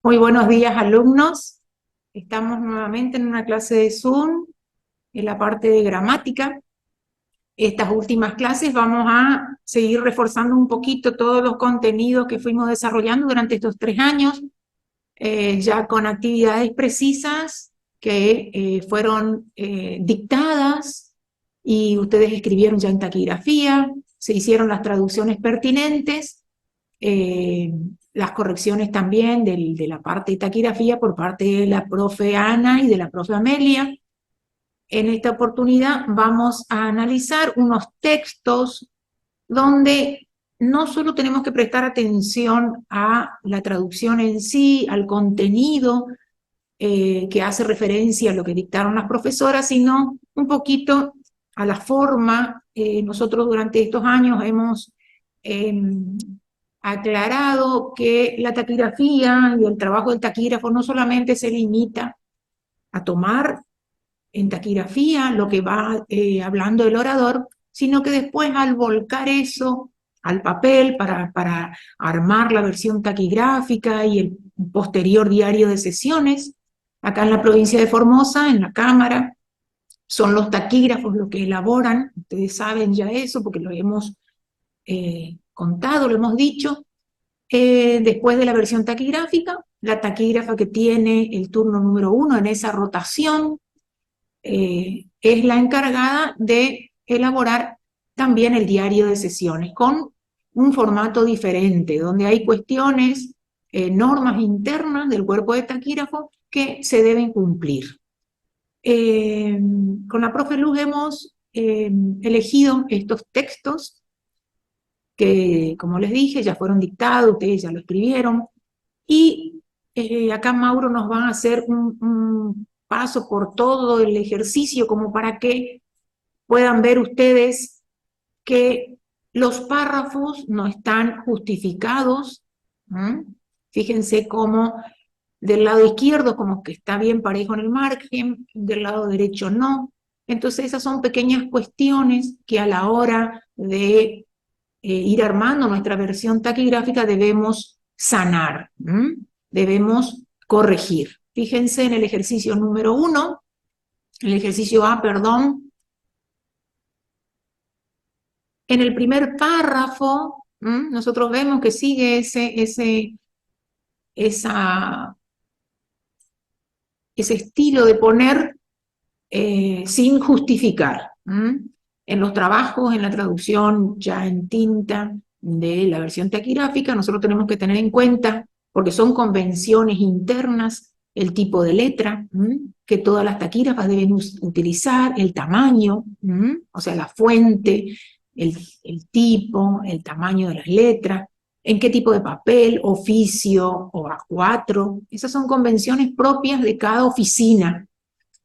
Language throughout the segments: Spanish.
Muy buenos días, alumnos. Estamos nuevamente en una clase de Zoom, en la parte de gramática. Estas últimas clases vamos a seguir reforzando un poquito todos los contenidos que fuimos desarrollando durante estos 3 años, ya con actividades precisas que fueron dictadas y ustedes escribieron ya en taquigrafía, se hicieron las traducciones pertinentes, eh, las correcciones también de la parte de taquigrafía por parte de la profe Ana y de la profe Amelia. En esta oportunidad vamos a analizar unos textos donde no solo tenemos que prestar atención a la traducción en sí, al contenido que hace referencia a lo que dictaron las profesoras, sino un poquito a la forma. Nosotros durante estos años hemos aclarado que la taquigrafía y el trabajo del taquígrafo no solamente se limita a tomar en taquigrafía lo que va hablando el orador, sino que después al volcar eso al papel para armar la versión taquigráfica y el posterior diario de sesiones, acá en la provincia de Formosa, en la Cámara, son los taquígrafos los que elaboran, ustedes saben ya eso porque lo hemos contado, lo hemos dicho. Después de la versión taquigráfica, la taquígrafa que tiene el turno número 1 en esa rotación es la encargada de elaborar también el diario de sesiones con un formato diferente, donde hay cuestiones, normas internas del cuerpo de taquígrafo que se deben cumplir. Con la profe Luz hemos elegido estos textos que, como les dije, ya fueron dictados, ustedes ya lo escribieron, y acá Mauro nos va a hacer un paso por todo el ejercicio como para que puedan ver ustedes que los párrafos no están justificados. ¿Mm? Fíjense cómo del lado izquierdo como que está bien parejo en el margen, del lado derecho no. Entonces esas son pequeñas cuestiones que a la hora de ir armando nuestra versión taquigráfica debemos sanar, debemos corregir. Fíjense en el ejercicio número 1, el ejercicio A, perdón, en el primer párrafo, nosotros vemos que sigue esa, ese estilo de poner sin justificar. En los trabajos, en la traducción ya en tinta de la versión taquigráfica, nosotros tenemos que tener en cuenta, porque son convenciones internas, el tipo de letra que todas las taquígrafas deben utilizar, el tamaño, o sea, la fuente, el tipo, el tamaño de las letras, en qué tipo de papel, oficio o A4. Esas son convenciones propias de cada oficina.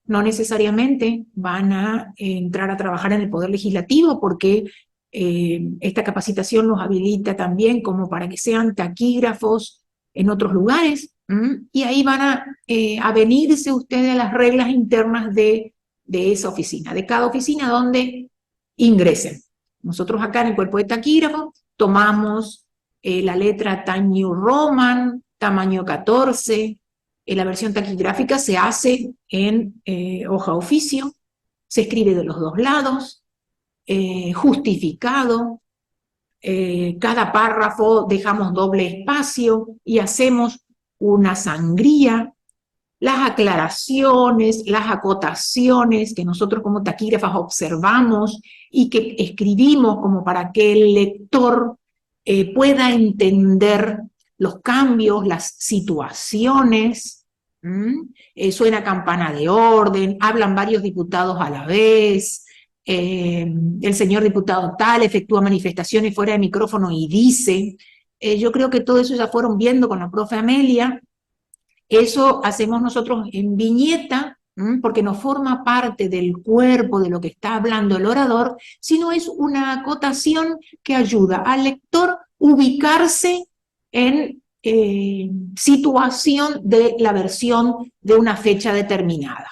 No necesariamente van a entrar a trabajar en el Poder Legislativo porque esta capacitación los habilita también como para que sean taquígrafos en otros lugares, y ahí van a venirse ustedes a las reglas internas de esa oficina, de cada oficina donde ingresen. Nosotros acá en el cuerpo de taquígrafo tomamos la letra Time New Roman, tamaño 14, la versión taquigráfica se hace en hoja oficio, se escribe de los dos lados, justificado, cada párrafo dejamos doble espacio y hacemos una sangría, las aclaraciones, las acotaciones que nosotros como taquígrafas observamos y que escribimos como para que el lector pueda entender los cambios, las situaciones. Suena campana de orden, hablan varios diputados a la vez, el señor diputado tal efectúa manifestaciones fuera de micrófono y dice, yo creo que todo eso ya fueron viendo con la profe Amelia. Eso hacemos nosotros en viñeta, porque no forma parte del cuerpo de lo que está hablando el orador, sino es una acotación que ayuda al lector ubicarse en situación de la versión de una fecha determinada.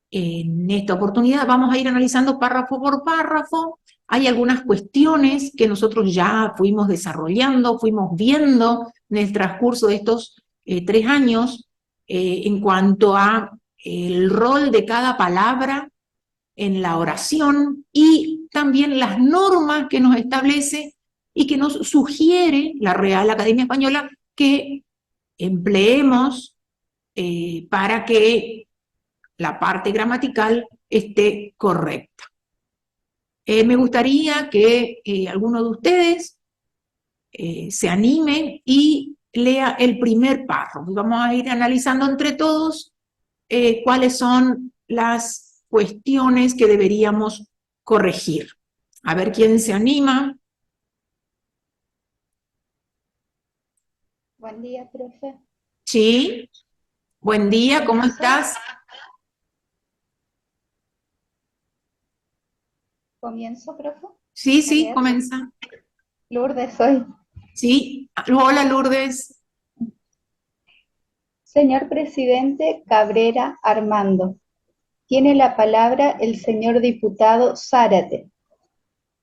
En esta oportunidad vamos a ir analizando párrafo por párrafo. Hay algunas cuestiones que nosotros ya fuimos desarrollando, fuimos viendo en el transcurso de estos 3 años en cuanto a el rol de cada palabra en la oración y también las normas que nos establece y que nos sugiere la Real Academia Española que empleemos para que la parte gramatical esté correcta. Me gustaría que alguno de ustedes se anime y lea el primer párrafo. Vamos a ir analizando entre todos cuáles son las cuestiones que deberíamos corregir. A ver quién se anima. Buen día, profe. Sí, buen día, ¿cómo estás? ¿Comienzo, profe? Sí, A sí, leer. comienza. Lourdes soy. Sí, hola Lourdes. Señor presidente Cabrera Armando, tiene la palabra el señor diputado Zárate.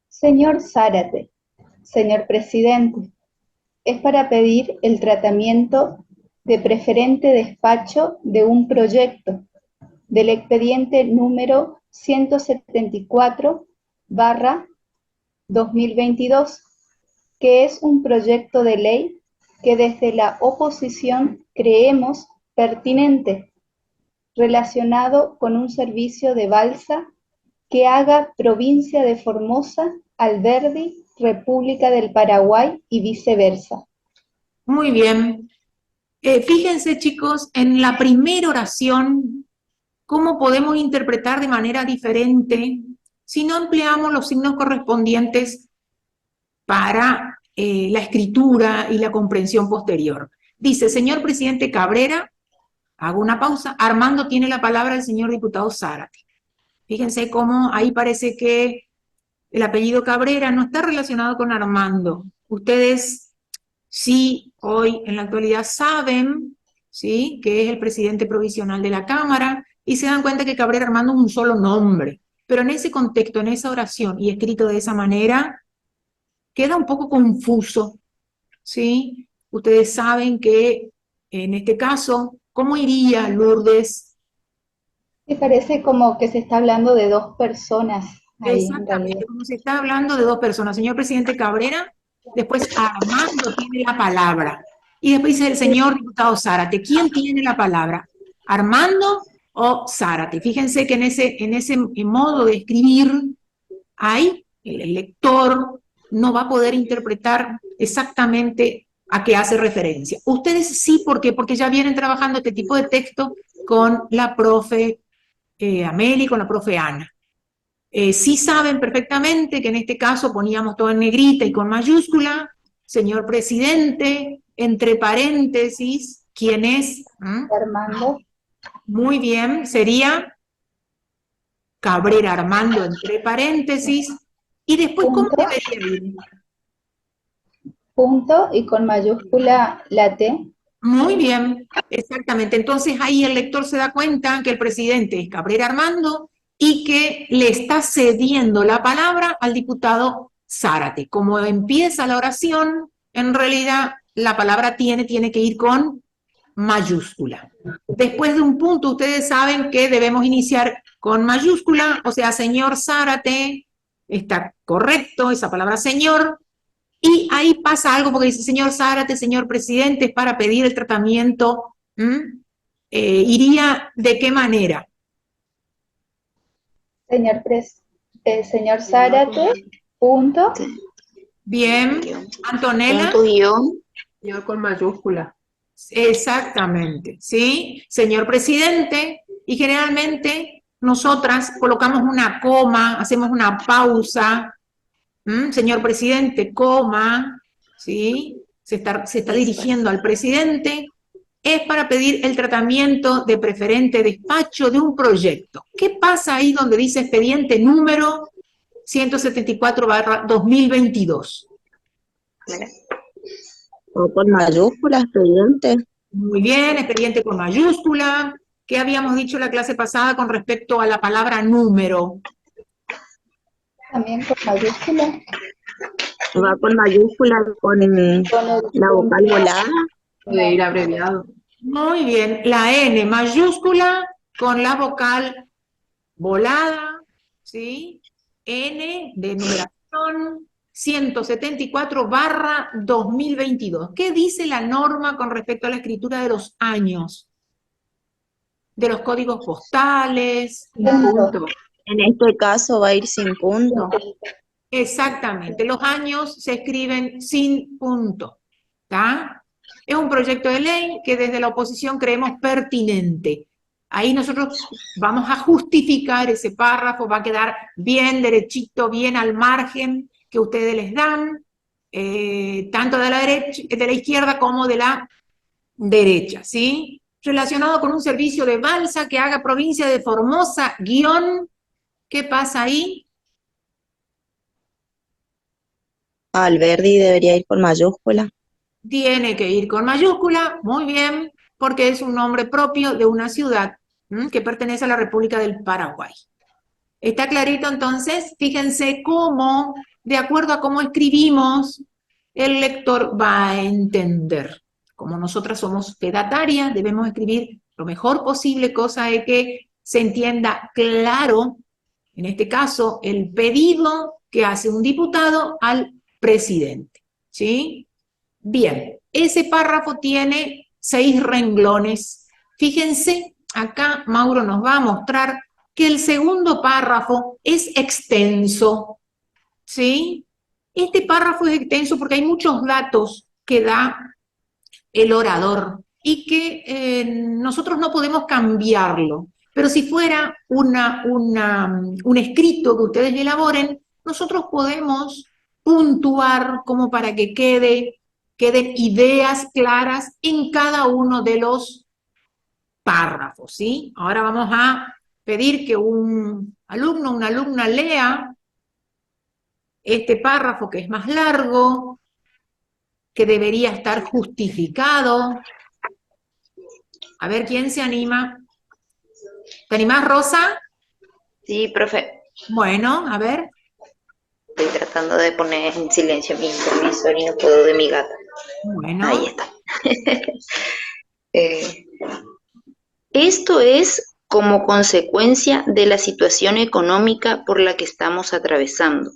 Señor Zárate, señor presidente, es para pedir el tratamiento de preferente despacho de un proyecto del expediente número 174/2022, que es un proyecto de ley que desde la oposición creemos pertinente, relacionado con un servicio de balsa que haga provincia de Formosa, Alberdi, República del Paraguay y viceversa. Muy bien. Fíjense, chicos, en la primera oración, cómo podemos interpretar de manera diferente si no empleamos los signos correspondientes para la escritura y la comprensión posterior. Dice, señor presidente Cabrera, hago una pausa, Armando tiene la palabra el señor diputado Zárate. Fíjense cómo ahí parece que el apellido Cabrera no está relacionado con Armando. Ustedes sí, hoy en la actualidad saben, ¿sí?, que es el presidente provisional de la Cámara y se dan cuenta que Cabrera Armando es un solo nombre. Pero en ese contexto, en esa oración y escrito de esa manera, queda un poco confuso, ¿sí? Ustedes saben que en este caso, ¿cómo iría Lourdes? Me parece como que se está hablando de dos personas ahí en realidad. Exactamente, como se está hablando de dos personas, señor presidente Cabrera, después Armando tiene la palabra, y después dice el señor diputado Zárate. ¿Quién tiene la palabra? ¿Armando o Zárate? Fíjense que en ese modo de escribir, ahí el lector no va a poder interpretar exactamente a qué hace referencia. Ustedes sí, ¿por qué? Porque ya vienen trabajando este tipo de texto con la profe Amelie, con la profe Ana. Sí saben perfectamente que en este caso poníamos todo en negrita y con mayúscula, señor presidente, entre paréntesis, ¿quién es? Armando. Muy bien, sería Cabrera Armando entre paréntesis, y después, ¿cómo Punto, debería ir? punto y con mayúscula la T. Muy bien, exactamente. Entonces ahí el lector se da cuenta que el presidente es Cabrera Armando y que le está cediendo la palabra al diputado Zárate. Como empieza la oración, en realidad la palabra tiene que ir con mayúscula. Después de un punto, ustedes saben que debemos iniciar con mayúscula, o sea, señor Zárate, está correcto esa palabra señor, y ahí pasa algo porque dice, señor Zárate, señor presidente, es para pedir el tratamiento. ¿Iría de qué manera? Señor Zárate, punto. Bien, Antonella. Punto guión. Señor con mayúscula. Exactamente, ¿sí? Señor presidente, y generalmente nosotras colocamos una coma, hacemos una pausa, señor presidente, coma, ¿sí? Se está dirigiendo al presidente, es para pedir el tratamiento de preferente despacho de un proyecto. ¿Qué pasa ahí donde dice expediente número 174/2022? O con mayúsculas, expediente. Muy bien, expediente con mayúscula. ¿Qué habíamos dicho la clase pasada con respecto a la palabra número? También con mayúscula. Va con mayúsculas, con la vocal volada. Puede ir abreviado. Muy bien, la N mayúscula con la vocal volada, ¿sí? N de numeración 174/2022. ¿Qué dice la norma con respecto a la escritura de los años? De los códigos postales. Punto. En este caso va a ir sin punto. Exactamente, los años se escriben sin punto, ¿está? Es un proyecto de ley que desde la oposición creemos pertinente. Ahí nosotros vamos a justificar ese párrafo, va a quedar bien derechito, bien al margen que ustedes les dan, tanto de la derecha, de la izquierda como de la derecha, ¿sí? Relacionado con un servicio de balsa que haga provincia de Formosa, guión, ¿qué pasa ahí? Alberdi debería ir con mayúscula. Tiene que ir con mayúscula, muy bien, porque es un nombre propio de una ciudad que pertenece a la República del Paraguay. ¿Está clarito entonces? Fíjense cómo, de acuerdo a cómo escribimos, el lector va a entender. Como nosotras somos fedatarias, debemos escribir lo mejor posible, cosa de que se entienda claro, en este caso, el pedido que hace un diputado al presidente, ¿sí? Bien, ese párrafo tiene 6 renglones. Fíjense, acá Mauro nos va a mostrar que el segundo párrafo es extenso, ¿sí? Este párrafo es extenso porque hay muchos datos que da el orador y que nosotros no podemos cambiarlo. Pero si fuera un escrito que ustedes elaboren, nosotros podemos puntuar como para que queden ideas claras en cada uno de los párrafos, ¿sí? Ahora vamos a pedir que un alumno o una alumna lea este párrafo que es más largo, que debería estar justificado. A ver, ¿quién se anima? ¿Te animás, Rosa? Sí, profe. Bueno, a ver. Estoy tratando de poner en silencio mi intervisor y no puedo de mi gata. Bueno. Ahí está. Esto es como consecuencia de la situación económica por la que estamos atravesando.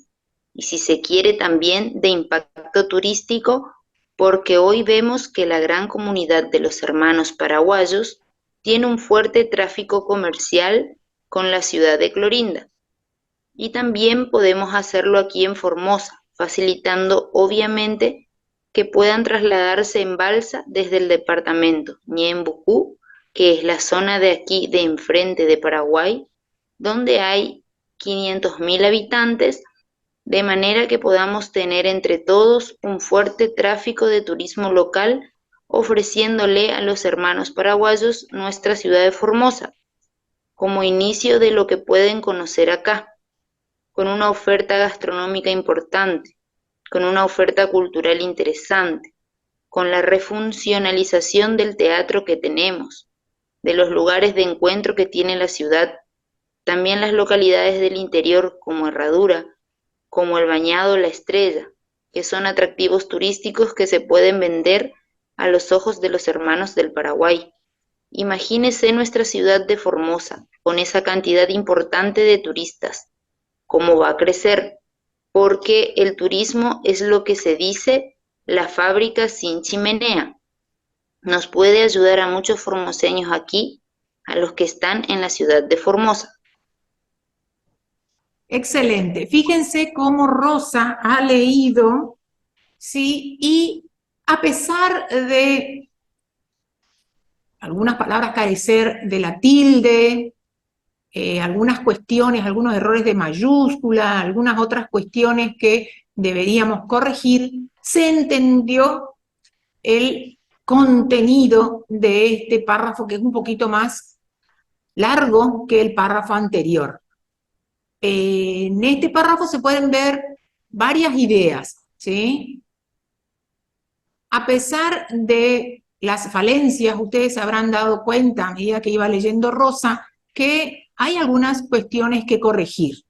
Y si se quiere también de impacto turístico, porque hoy vemos que la gran comunidad de los hermanos paraguayos tiene un fuerte tráfico comercial con la ciudad de Clorinda. Y también podemos hacerlo aquí en Formosa, facilitando obviamente que puedan trasladarse en balsa desde el departamento Ñembucú, que es la zona de aquí de enfrente de Paraguay, donde hay 500.000 habitantes, de manera que podamos tener entre todos un fuerte tráfico de turismo local, ofreciéndole a los hermanos paraguayos nuestra ciudad de Formosa, como inicio de lo que pueden conocer acá, con una oferta gastronómica importante, con una oferta cultural interesante, con la refuncionalización del teatro que tenemos, de los lugares de encuentro que tiene la ciudad, también las localidades del interior como Herradura, como el Bañado La Estrella, que son atractivos turísticos que se pueden vender a los ojos de los hermanos del Paraguay. Imagínese nuestra ciudad de Formosa, con esa cantidad importante de turistas, cómo va a crecer, porque el turismo es lo que se dice la fábrica sin chimenea. Nos puede ayudar a muchos formoseños aquí, a los que están en la ciudad de Formosa. Excelente. Fíjense cómo Rosa ha leído, ¿sí? Y a pesar de algunas palabras carecer de la tilde, algunas cuestiones, algunos errores de mayúscula, algunas otras cuestiones que deberíamos corregir, se entendió el contenido de este párrafo, que es un poquito más largo que el párrafo anterior. En este párrafo se pueden ver varias ideas, ¿sí? A pesar de las falencias, ustedes se habrán dado cuenta a medida que iba leyendo Rosa, que hay algunas cuestiones que corregir.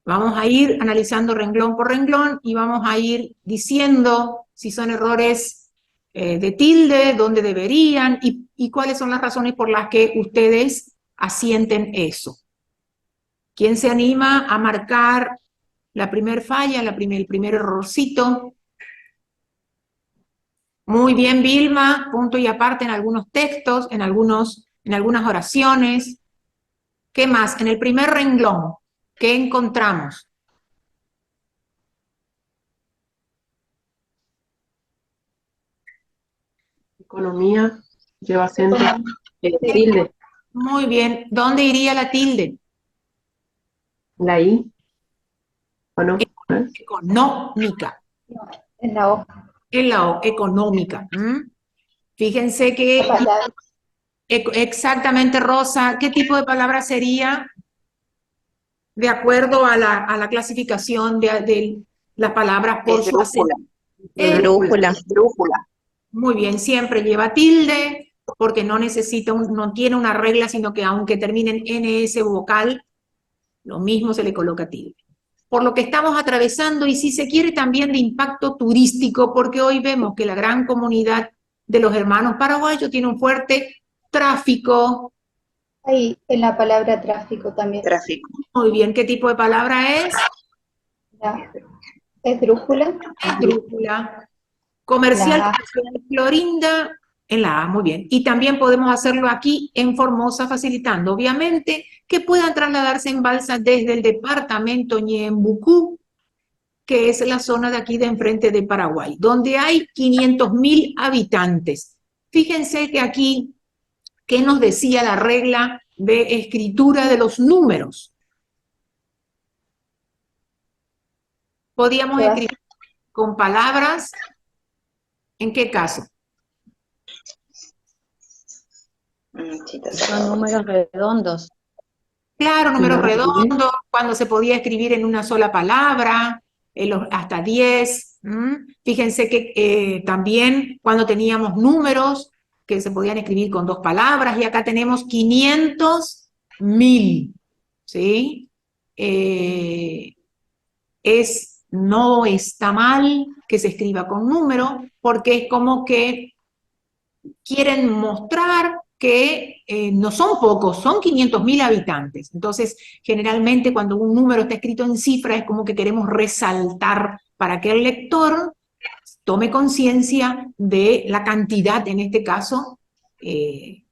Vamos a ir analizando renglón por renglón y vamos a ir diciendo si son errores de tilde, dónde deberían y cuáles son las razones por las que ustedes asienten eso. ¿Quién se anima a marcar la primer falla, el primer errorcito? Muy bien, Vilma, punto y aparte en algunos textos, en algunas oraciones. ¿Qué más? En el primer renglón, ¿qué encontramos? Economía lleva acento, tilde, Muy bien. ¿Dónde iría la tilde? la I, ¿o no? Económica. En la O. En la O, económica. Fíjense que La palabra. exactamente, Rosa, ¿qué tipo de palabra sería de acuerdo a la clasificación de las palabras por su acento? Brújula. Muy bien, siempre lleva tilde, porque no necesita, no tiene una regla, sino que aunque termine en NS vocal, lo mismo se le coloca tilde. Por lo que estamos atravesando, y si se quiere también de impacto turístico, porque hoy vemos que la gran comunidad de los hermanos paraguayos tiene un fuerte tráfico. Ahí, en la palabra tráfico también. Tráfico. Muy bien, ¿qué tipo de palabra es? La esdrújula. Esdrújula. Comercial La A. de Clorinda, en la A, muy bien. Y también podemos hacerlo aquí en Formosa, facilitando, obviamente, que puedan trasladarse en balsa desde el departamento Ñembucú, que es la zona de aquí de enfrente de Paraguay, donde hay 500.000 habitantes. Fíjense que aquí, ¿qué nos decía la regla de escritura de los números? Podíamos escribir con palabras, ¿en qué caso? Son números redondos. Claro, números redondos, cuando se podía escribir en una sola palabra, hasta 10. Fíjense que también cuando teníamos números que se podían escribir con 2 palabras, y acá tenemos 500.000, ¿sí? No está mal que se escriba con número, porque es como que quieren mostrar que no son pocos, son 500.000 habitantes. Entonces, generalmente cuando un número está escrito en cifra es como que queremos resaltar para que el lector tome conciencia de la cantidad, en este caso, de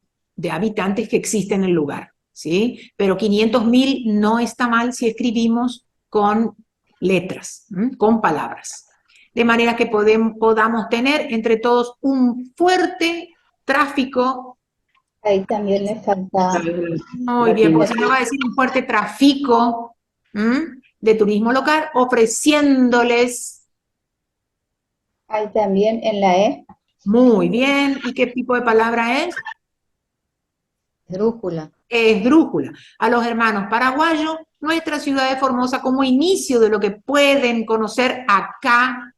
habitantes que existen en el lugar, ¿sí? Pero 500.000 no está mal si escribimos con letras, con palabras. De manera que podamos tener entre todos un fuerte tráfico. Ahí también le falta. Muy bien, porque si no va a decir un fuerte tráfico de turismo local, ofreciéndoles. Ahí también en la E. Muy bien, ¿y qué tipo de palabra es? Esdrújula. Esdrújula. A los hermanos paraguayos, nuestra ciudad de Formosa, como inicio de lo que pueden conocer acá.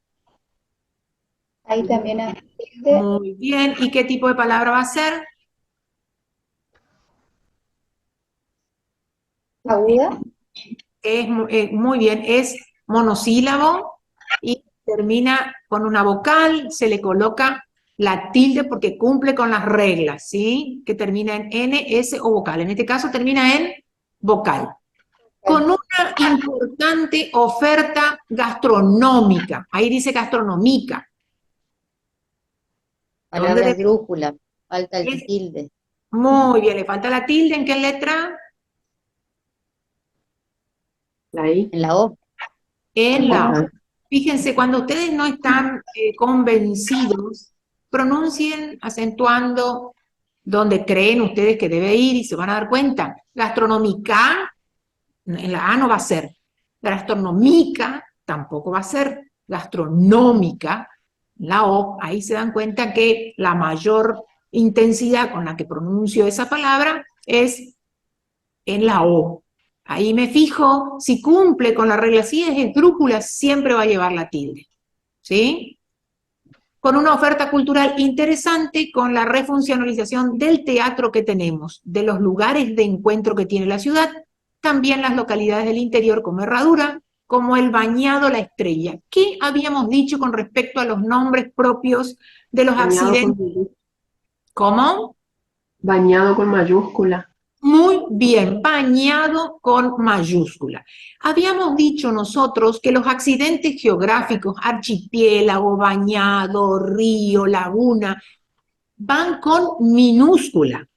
Ahí también hay. Muy bien, ¿y qué tipo de palabra va a ser? Aguda. Muy bien, es monosílabo y termina con una vocal, se le coloca la tilde porque cumple con las reglas, ¿sí? Que termina en N, S o vocal. En este caso termina en vocal. Con una importante oferta gastronómica. Ahí dice gastronómica. Palabra esdrújula. Falta el tilde. Muy bien, le falta la tilde. ¿En qué letra? La I. En la O. En la O. Fíjense, cuando ustedes no están convencidos, pronuncien acentuando donde creen ustedes que debe ir y se van a dar cuenta. Gastronómica, en la A no va a ser. Gastronómica tampoco va a ser. Gastronómica, la O, ahí se dan cuenta que la mayor intensidad con la que pronuncio esa palabra es en la O. Ahí me fijo, si cumple con la regla, si es esdrújula, siempre va a llevar la tilde, ¿sí? Con una oferta cultural interesante, con la refuncionalización del teatro que tenemos, de los lugares de encuentro que tiene la ciudad, también las localidades del interior como Herradura, como el bañado La Estrella. ¿Qué habíamos dicho con respecto a los nombres propios de los Bañado con accidentes? mayúscula. ¿Cómo? Bañado con mayúscula. Muy bien, bañado con mayúscula. Habíamos dicho nosotros que los accidentes geográficos, archipiélago, bañado, río, laguna, van con minúscula,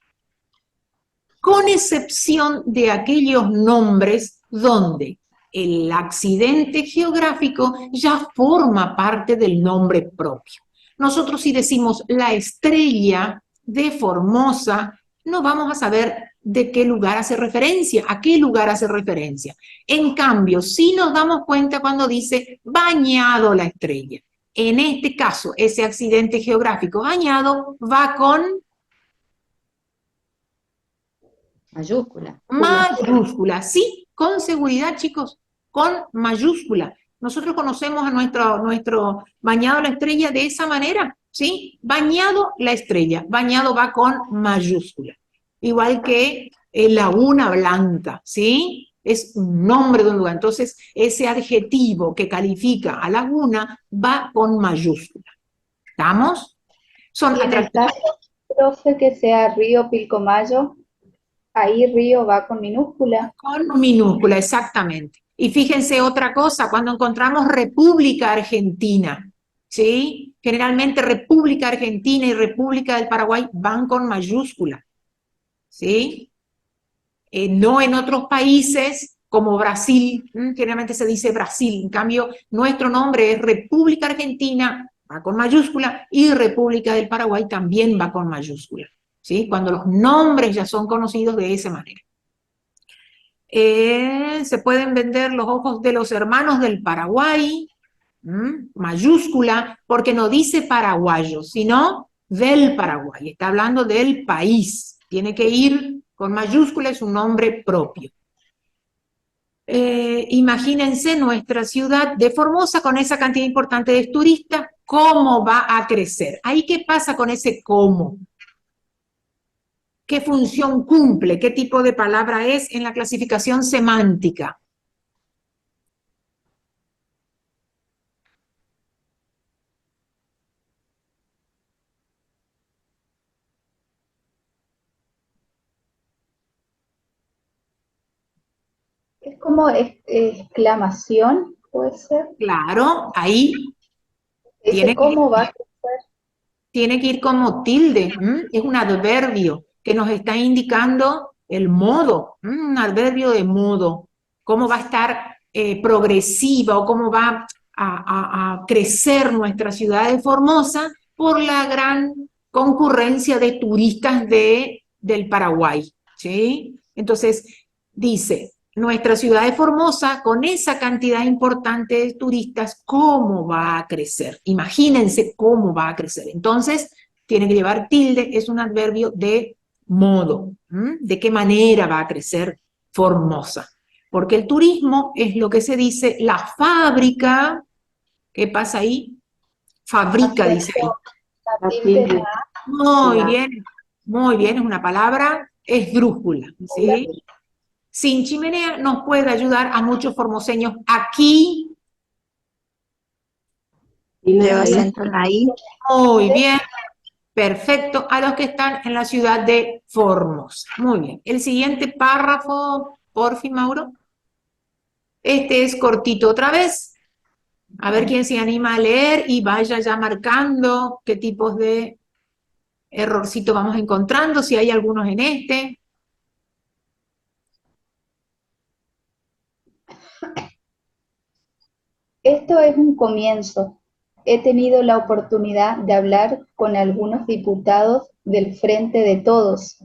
con excepción de aquellos nombres donde el accidente geográfico ya forma parte del nombre propio. Nosotros si decimos la estrella de Formosa, no vamos a saber de qué lugar hace referencia, a qué lugar hace referencia. En cambio, sí nos damos cuenta cuando dice bañado la estrella. En este caso, ese accidente geográfico bañado va con Mayúscula. mayúscula, sí, con seguridad, chicos, con mayúscula. Nosotros conocemos a nuestro bañado la estrella de esa manera, ¿sí? Bañado la estrella, bañado va con mayúscula. Igual que Laguna Blanca, ¿sí? Es un nombre de un lugar. Entonces, ese adjetivo que califica a laguna va con mayúscula. ¿Estamos? Son Y en el atractivos. caso, profe, que sea Río Pilcomayo, ahí Río va con minúscula. Con minúscula, exactamente. Y fíjense otra cosa, cuando encontramos República Argentina, ¿sí? Generalmente República Argentina y República del Paraguay van con mayúscula, ¿sí? No en otros países como Brasil, generalmente se dice Brasil, en cambio nuestro nombre es República Argentina, va con mayúscula, y República del Paraguay también va con mayúscula, ¿sí? Cuando los nombres ya son conocidos de esa manera. Se pueden vender los ojos de los hermanos del Paraguay, mayúscula, porque no dice paraguayo, sino del Paraguay. Está hablando del país. Tiene que ir con mayúscula, es un nombre propio. Imagínense nuestra ciudad de Formosa con esa cantidad importante de turistas, ¿cómo va a crecer? Ahí, ¿qué pasa con ese cómo? ¿Qué función cumple? ¿Qué tipo de palabra es en la clasificación semántica? Es como exclamación, puede ser. Claro, ahí Dice, ¿cómo va a crecer? tiene que ir como tilde, es un adverbio que nos está indicando el modo, un adverbio de modo, cómo va a estar progresiva o cómo va a crecer nuestra ciudad de Formosa por la gran concurrencia de turistas del Paraguay, ¿sí? Entonces, dice, nuestra ciudad de Formosa, con esa cantidad importante de turistas, ¿cómo va a crecer? Imagínense cómo va a crecer. Entonces, tiene que llevar tilde, es un adverbio de modo. ¿De qué manera va a crecer Formosa? Porque el turismo es lo que se dice la fábrica. ¿Qué pasa ahí? Fabrica, dice ahí. La tilde. Muy bien, es una palabra esdrújula, ¿sí? Sin chimenea nos puede ayudar a muchos formoseños aquí. Lleva acento en la I. Muy bien, perfecto, a los que están en la ciudad de Formosa. Muy bien, el siguiente párrafo, por fin, Mauro. Este es cortito otra vez. A ver quién se anima a leer y vaya ya marcando qué tipos de errorcito vamos encontrando, si hay algunos en este. Esto es un comienzo. He tenido la oportunidad de hablar con algunos diputados del Frente de Todos,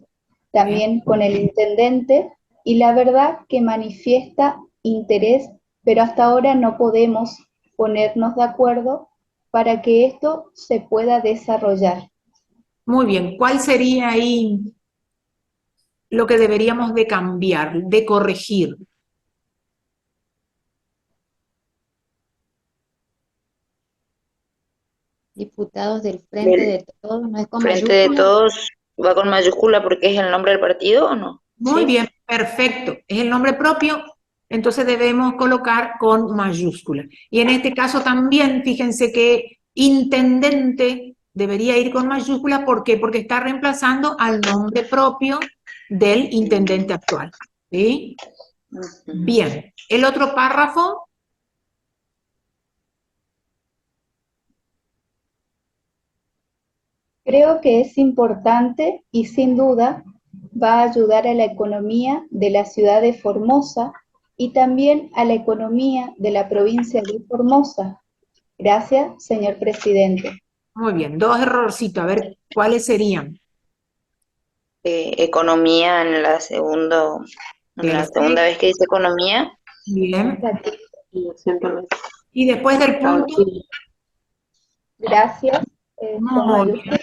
también con el intendente, y la verdad que manifiesta interés, pero hasta ahora no podemos ponernos de acuerdo para que esto se pueda desarrollar. Muy bien, ¿cuál sería ahí lo que deberíamos de cambiar, de corregir? Diputados del Frente de Todos, ¿no es con Frente de mayúscula? Todos va con mayúscula porque es el nombre del partido, ¿o no? Muy ¿Sí? bien, perfecto. Es el nombre propio entonces debemos colocar con mayúscula. Y en este caso también, fíjense que intendente debería ir con mayúscula, ¿por qué? Porque está reemplazando al nombre propio del intendente actual, ¿sí? Bien, el otro párrafo, Creo que es importante y sin duda va a ayudar a la economía de la ciudad de Formosa y también a la economía de la provincia de Formosa. Gracias, señor presidente. muy bien, dos errorcitos, a ver, ¿cuáles serían? Economía en la segunda vez que dice economía. Bien, Lo siento, no. y después del punto, Gracias, con muy bien. mayúscula.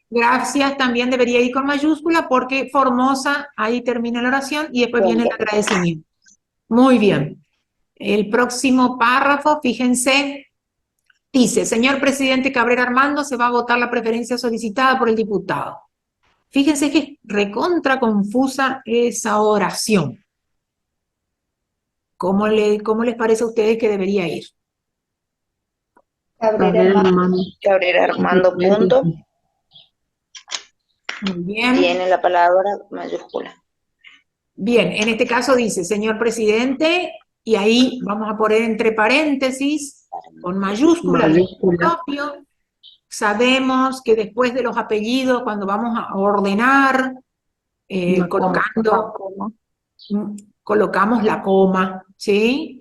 Gracias también debería ir con mayúscula porque Formosa, ahí termina la oración y después viene el agradecimiento. Muy bien. El próximo párrafo, fíjense, dice, señor presidente Cabrera Armando, se va a votar la preferencia solicitada por el diputado. Fíjense que es recontra confusa esa oración. ¿Cómo les parece a ustedes que debería ir? Cabrera Armando. Cabrera Armando, punto. Muy bien. Tiene la palabra mayúscula. Bien, en este caso dice, señor presidente, y ahí vamos a poner entre paréntesis, con mayúscula, el propio. Sabemos que después de los apellidos, cuando vamos a ordenar, colocamos la coma, ¿sí?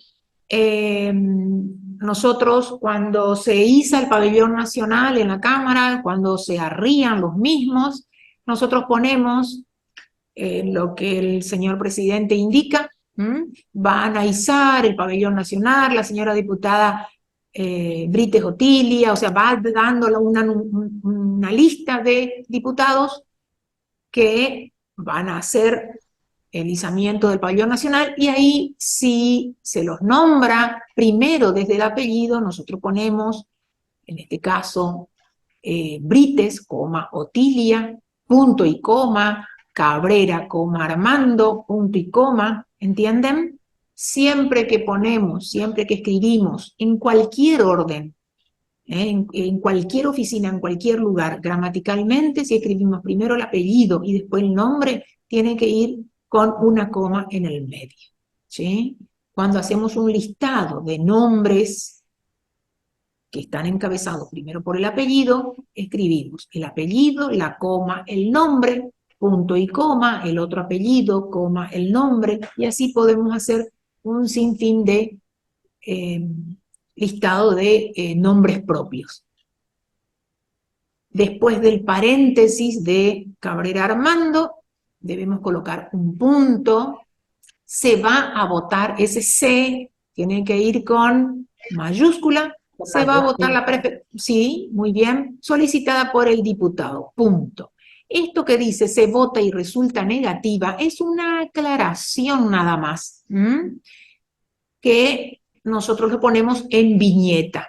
Nosotros cuando se iza el pabellón nacional en la Cámara, cuando se arrían los mismos, nosotros ponemos lo que el señor presidente indica, van a izar el pabellón nacional, la señora diputada Brites Otilia, o sea, va dando una lista de diputados que van a hacer el izamiento del pabellón nacional, y ahí si se los nombra primero desde el apellido, nosotros ponemos, en este caso, Brites, Otilia, punto y coma, Cabrera, Armando, punto y coma, ¿entienden? Siempre que ponemos, siempre que escribimos, en cualquier orden, en cualquier oficina, en cualquier lugar, gramaticalmente, si escribimos primero el apellido y después el nombre, tiene que ir con una coma en el medio, ¿sí? Cuando hacemos un listado de nombres que están encabezados primero por el apellido, escribimos el apellido, la coma, el nombre, punto y coma, el otro apellido, coma, el nombre, y así podemos hacer un sinfín de listado de nombres propios. Después del paréntesis de Cabrera Armando, debemos colocar un punto. Se va a votar, ese C tiene que ir con mayúscula. Se va a votar la preferencia, sí, muy bien, solicitada por el diputado, punto. Esto que dice se vota y resulta negativa es una aclaración nada más, que nosotros lo ponemos en viñeta,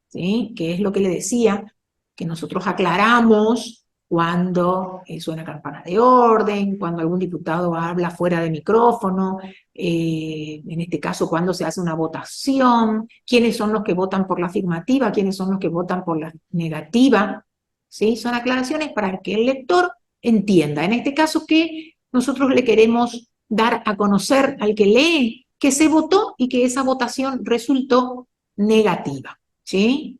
¿sí? Que es lo que le decía, que nosotros aclaramos cuando suena campana de orden, cuando algún diputado habla fuera de micrófono, en este caso cuando se hace una votación, quiénes son los que votan por la afirmativa, quiénes son los que votan por la negativa, ¿sí? Son aclaraciones para que el lector entienda. En este caso que nosotros le queremos dar a conocer al que lee que se votó y que esa votación resultó negativa, ¿sí?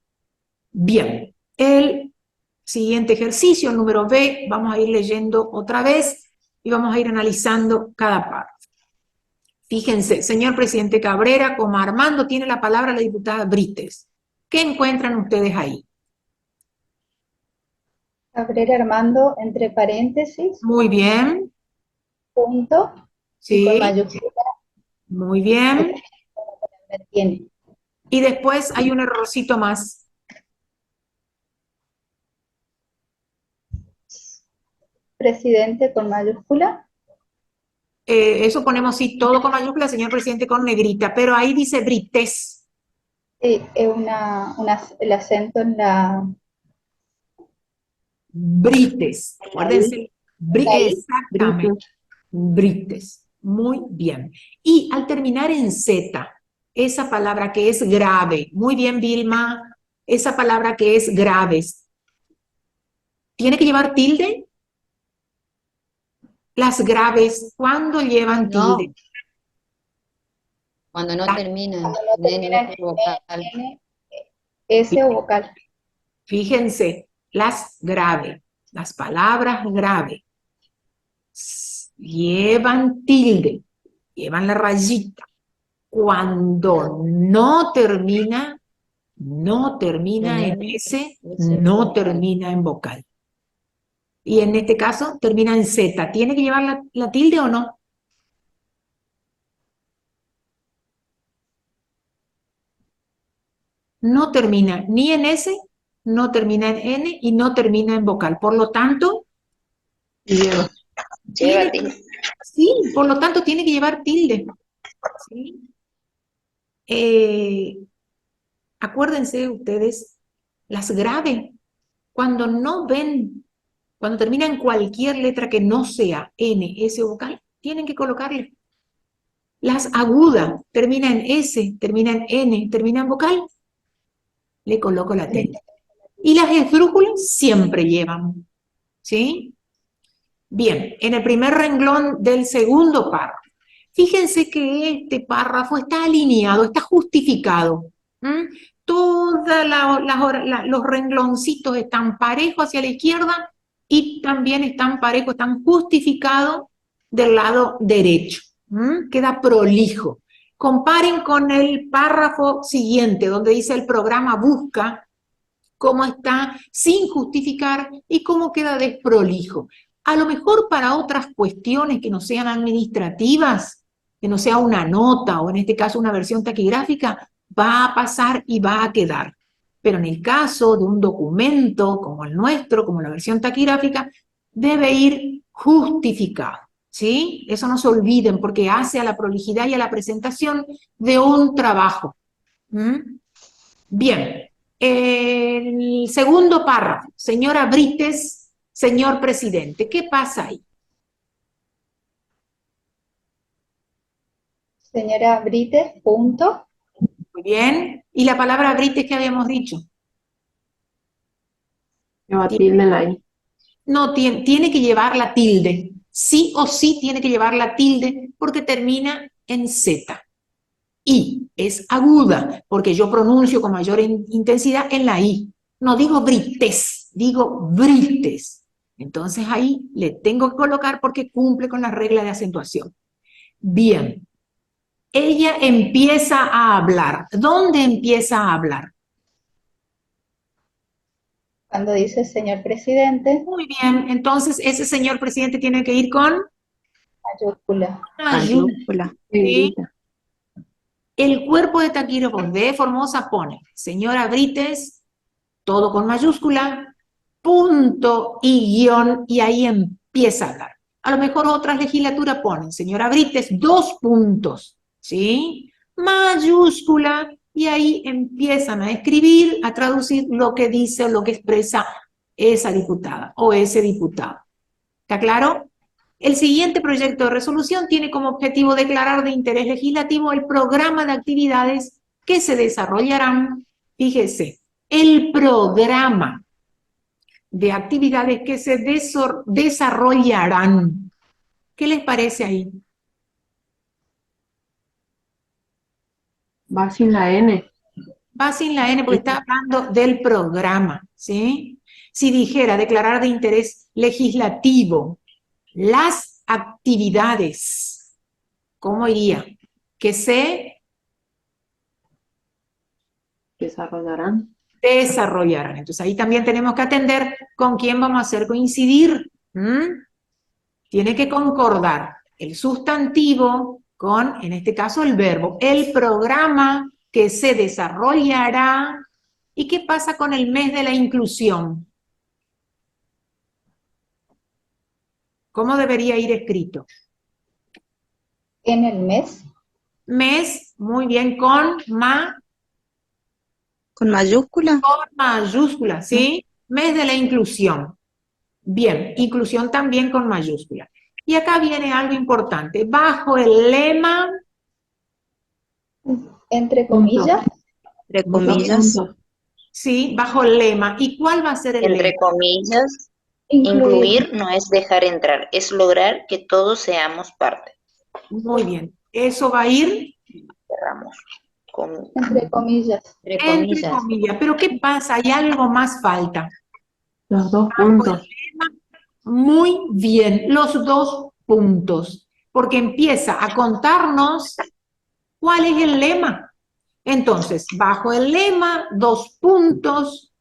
Bien, el siguiente ejercicio, el número B, vamos a ir leyendo otra vez y vamos a ir analizando cada parte. Fíjense, señor presidente Cabrera, como Armando, tiene la palabra la diputada Brites. ¿Qué encuentran ustedes ahí? Cabrera Armando, entre paréntesis, Muy bien. punto, y con Sí, mayúscula. muy bien. Tiene. Y después hay un errorcito más. Presidente con mayúscula. Eso ponemos sí, todo con mayúscula, señor presidente con negrita, pero ahí dice Brites. Sí, es el acento en la... Brites. Acuérdense. Ahí. Exactamente. Brites. Muy bien. Y al terminar en Z, esa palabra que es grave, muy bien, Vilma, esa palabra que es grave, ¿tiene que llevar tilde? Las graves, ¿cuándo llevan tilde? No, cuando no Las- terminan Cuando no en N, terminan U vocal. en N, S o vocal. Fíjense, las graves, las palabras graves, llevan tilde, llevan la rayita. Cuando no termina en S, no termina en vocal. Y en este caso termina en Z. ¿Tiene que llevar la tilde o no? No termina ni en S, no termina en N y no termina en vocal. Por lo tanto, Lleva. Lleva tiene, tilde. sí, por lo tanto tiene que llevar tilde. ¿Sí? Eh, Acuérdense ustedes, las graves, cuando no ven, cuando terminan cualquier letra que no sea N, S o vocal, tienen que colocarle. Las agudas, termina en S, termina en N, termina en vocal, le coloco la tilde. Y las esdrújulas siempre llevan, ¿sí? Bien, en el primer renglón del segundo párrafo, fíjense que este párrafo está alineado, está justificado. Todos los rengloncitos están parejos hacia la izquierda y también están parejos, están justificados del lado derecho. Queda prolijo. Comparen con el párrafo siguiente, donde dice el programa busca, cómo está sin justificar y cómo queda desprolijo. A lo mejor para otras cuestiones que no sean administrativas, que no sea una nota o en este caso una versión taquigráfica, va a pasar y va a quedar. Pero en el caso de un documento como el nuestro, como la versión taquigráfica, debe ir justificado. ¿Sí? Eso no se olviden porque hace a la prolijidad y a la presentación de un trabajo. Bien, el segundo párrafo, señora Brites, señor presidente, ¿qué pasa ahí? Señora Brites, punto. Muy bien, y la palabra Brites que habíamos dicho, Lleva tilde en la I. no tiene que llevar la tilde, sí o sí tiene que llevar la tilde porque termina en Z. Y es aguda, porque yo pronuncio con mayor intensidad en la I. No digo brites, digo brites. Entonces ahí le tengo que colocar porque cumple con la regla de acentuación. Bien, ella empieza a hablar. ¿Dónde empieza a hablar? Cuando dice señor presidente, Muy bien, entonces ese señor presidente tiene que ir con mayúscula. mayúscula. ¿Sí? Negrita. El cuerpo de taquígrafos de Formosa pone, señora Brites, todo con mayúscula, punto y guión, y ahí empieza a hablar. A lo mejor otras legislaturas ponen, señora Brites, 2 puntos, ¿sí? Mayúscula, y ahí empiezan a escribir, a traducir lo que dice o lo que expresa esa diputada o ese diputado. ¿Está claro? El siguiente proyecto de resolución tiene como objetivo declarar de interés legislativo el programa de actividades que se desarrollarán, fíjese, el programa de actividades que se desarrollarán. ¿Qué les parece ahí? Va sin la N. Va sin la N porque está hablando del programa, ¿sí? Si dijera declarar de interés legislativo las actividades, ¿cómo iría? Que se Desarrollarán. desarrollarán. Entonces ahí también tenemos que atender con quién vamos a hacer coincidir. Tiene que concordar el sustantivo con, en este caso, el verbo. El programa que se desarrollará. ¿Y qué pasa con el mes de la inclusión? ¿Cómo debería ir escrito? En el mes, Mes, muy bien, con ¿Con mayúscula? mayúscula, ¿sí? Mes de la inclusión. Bien, inclusión también con mayúscula. Y acá viene algo importante. Bajo el lema, Entre Punto. comillas, Entre Dos comillas, puntos. ¿sí? Bajo el lema. ¿Y cuál va a ser el Entre lema? comillas, incluir. incluir no es dejar entrar, es lograr que todos seamos parte. Muy bien. Eso va a ir Cerramos. Entre comillas. Entre entre comillas. comillas. Pero ¿qué pasa? Hay algo más falta. Los dos Bajo el puntos. lema, muy bien, los 2 puntos. Porque empieza a contarnos cuál es el lema. Entonces, bajo el lema, 2 puntos,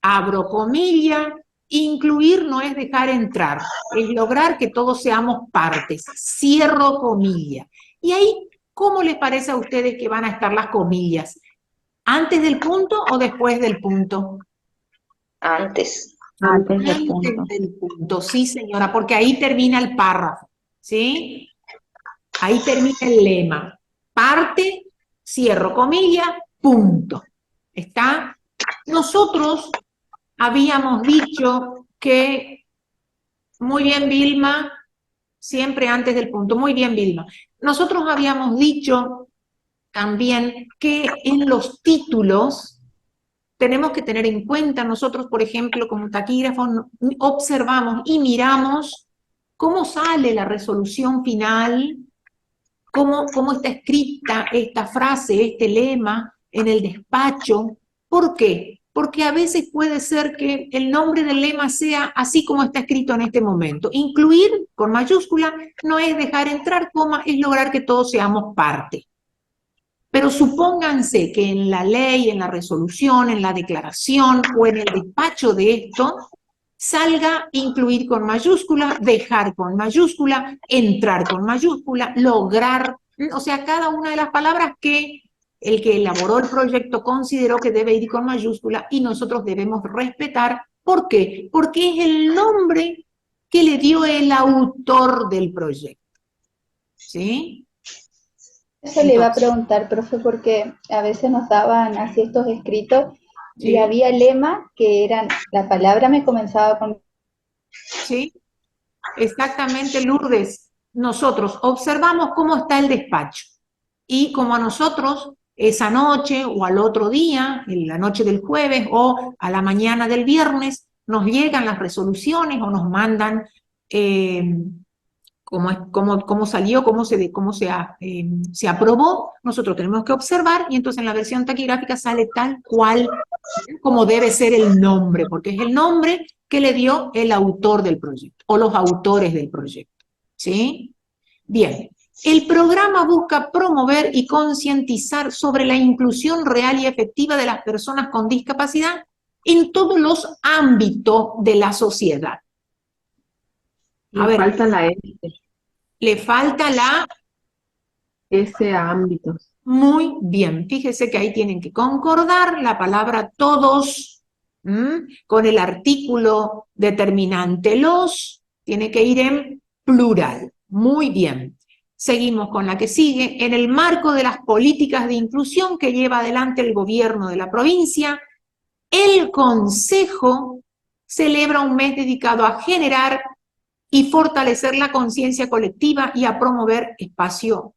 abro comilla, incluir no es dejar entrar, es lograr que todos seamos partes, cierro comilla. Y ahí, ¿cómo les parece a ustedes que van a estar las comillas? ¿Antes del punto o después del punto? Antes. antes del Antes punto. del punto, sí señora, porque ahí termina el párrafo, ¿sí? Ahí termina el lema. Parte, cierro comilla, punto. ¿Está? Nosotros habíamos dicho que, muy bien Vilma, siempre antes del punto, muy bien Vilma. Nosotros habíamos dicho también que en los títulos tenemos que tener en cuenta, nosotros por ejemplo como taquígrafos observamos y miramos cómo sale la resolución final, cómo está escrita esta frase, este lema en el despacho. ¿Por qué? Porque a veces puede ser que el nombre del lema sea así como está escrito en este momento. Incluir con mayúscula no es dejar entrar, coma, es lograr que todos seamos parte. Pero supónganse que en la ley, en la resolución, en la declaración o en el despacho de esto, salga incluir con mayúscula, dejar con mayúscula, entrar con mayúscula, lograr, o sea, cada una de las palabras que el que elaboró el proyecto consideró que debe ir con mayúscula y nosotros debemos respetar. ¿Por qué? Porque es el nombre que le dio el autor del proyecto. ¿Sí? Eso le iba a Entonces, preguntar, profe, porque a veces nos daban así estos escritos y ¿sí? había lemas que eran, la palabra me comenzaba con ¿Sí? Exactamente, Lourdes. Nosotros observamos cómo está el despacho y como a nosotros esa noche o al otro día, en la noche del jueves o a la mañana del viernes, nos llegan las resoluciones o nos mandan cómo salió, se aprobó, nosotros tenemos que observar y entonces en la versión taquigráfica sale tal cual como debe ser el nombre, porque es el nombre que le dio el autor del proyecto o los autores del proyecto. ¿Sí? Bien. El programa busca promover y concientizar sobre la inclusión real y efectiva de las personas con discapacidad en todos los ámbitos de la sociedad. A Le ver, falta la le falta la... S a ámbitos. Muy bien, fíjese que ahí tienen que concordar la palabra todos con el artículo determinante los, tiene que ir en plural. Muy bien. Seguimos con la que sigue. En el marco de las políticas de inclusión que lleva adelante el gobierno de la provincia, el Consejo celebra un mes dedicado a generar y fortalecer la conciencia colectiva y a promover espacio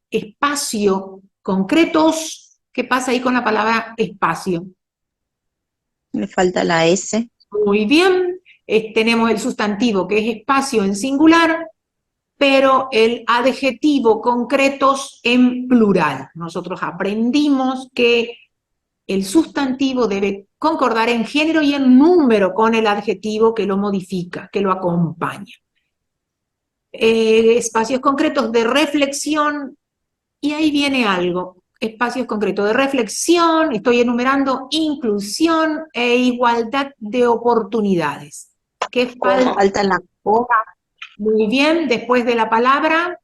concretos. ¿Qué pasa ahí con la palabra espacio? Le falta la S. Muy bien, tenemos el sustantivo que es espacio en singular, pero el adjetivo concretos en plural. Nosotros aprendimos que el sustantivo debe concordar en género y en número con el adjetivo que lo modifica, que lo acompaña. Espacios concretos de reflexión, y ahí viene algo, espacios concretos de reflexión, estoy enumerando inclusión e igualdad de oportunidades. ¿Qué falta? Falta la coma, Muy bien, después de la palabra,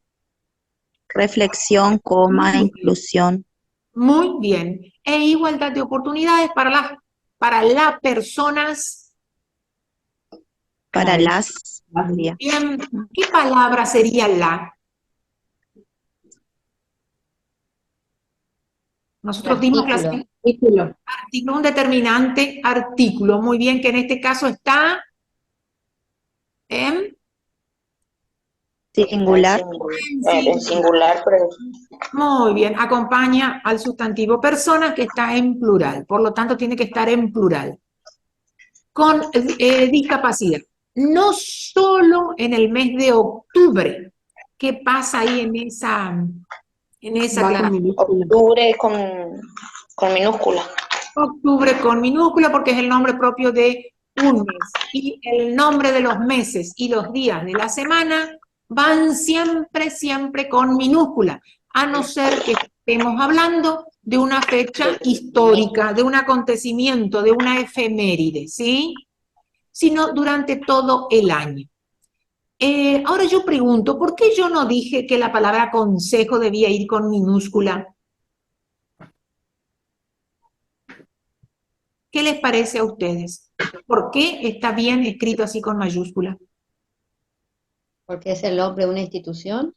reflexión, coma, inclusión. muy bien, e igualdad de oportunidades para las personas. Para Ay. las. Bien, ¿qué palabra sería la? Nosotros dimos Artículo. Título. artículo, un determinante artículo, muy bien, que en este caso está en Singular. En singular, pero Muy bien, acompaña al sustantivo personas que está en plural, por lo tanto tiene que estar en plural. Con discapacidad. No solo en el mes de octubre. ¿Qué pasa ahí en esa Va con aclaración? minúscula. octubre con minúscula. Octubre con minúscula porque es el nombre propio de un mes. Y el nombre de los meses y los días de la semana van siempre, siempre con minúscula, a no ser que estemos hablando de una fecha histórica, de un acontecimiento, de una efeméride, ¿sí? Sino durante todo el año. Ahora yo pregunto, ¿por qué yo no dije que la palabra consejo debía ir con minúscula? ¿Qué les parece a ustedes? ¿Por qué está bien escrito así con mayúscula? Porque es el nombre de una institución.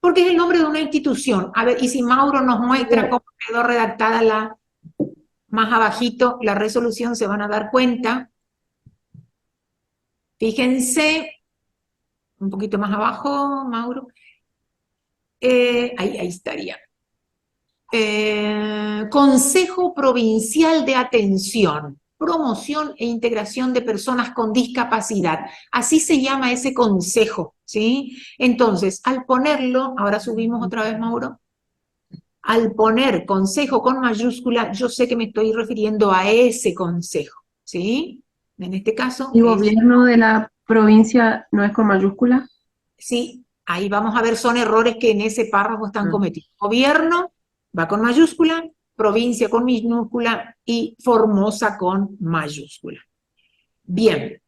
Porque es el nombre de una institución. A ver, y si Mauro nos muestra cómo quedó redactada más abajito, la resolución, se van a dar cuenta. Fíjense, un poquito más abajo, Mauro. Ahí estaría. Consejo Provincial de Atención, Promoción e Integración de Personas con Discapacidad. Así se llama ese consejo, ¿sí? Entonces, al ponerlo, ahora subimos otra vez, Mauro. Al poner consejo con mayúscula, yo sé que me estoy refiriendo a ese consejo, ¿sí? En este caso, ¿Y gobierno de la provincia no es con mayúscula? sí, ahí vamos a ver, son errores que en ese párrafo están cometidos. Gobierno va con mayúscula, provincia con minúscula y Formosa con mayúscula. Bien,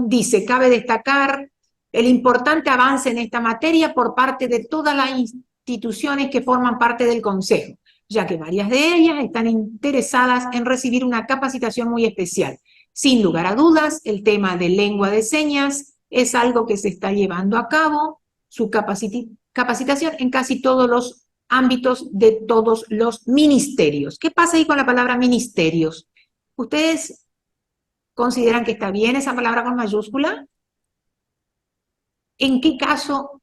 dice, cabe destacar el importante avance en esta materia por parte de todas las instituciones que forman parte del Consejo, ya que varias de ellas están interesadas en recibir una capacitación muy especial. Sin lugar a dudas, el tema de lengua de señas es algo que se está llevando a cabo, su capacitación en casi todos los ámbitos de todos los ministerios. ¿Qué pasa ahí con la palabra ministerios? ¿Ustedes consideran que está bien esa palabra con mayúscula? ¿En qué caso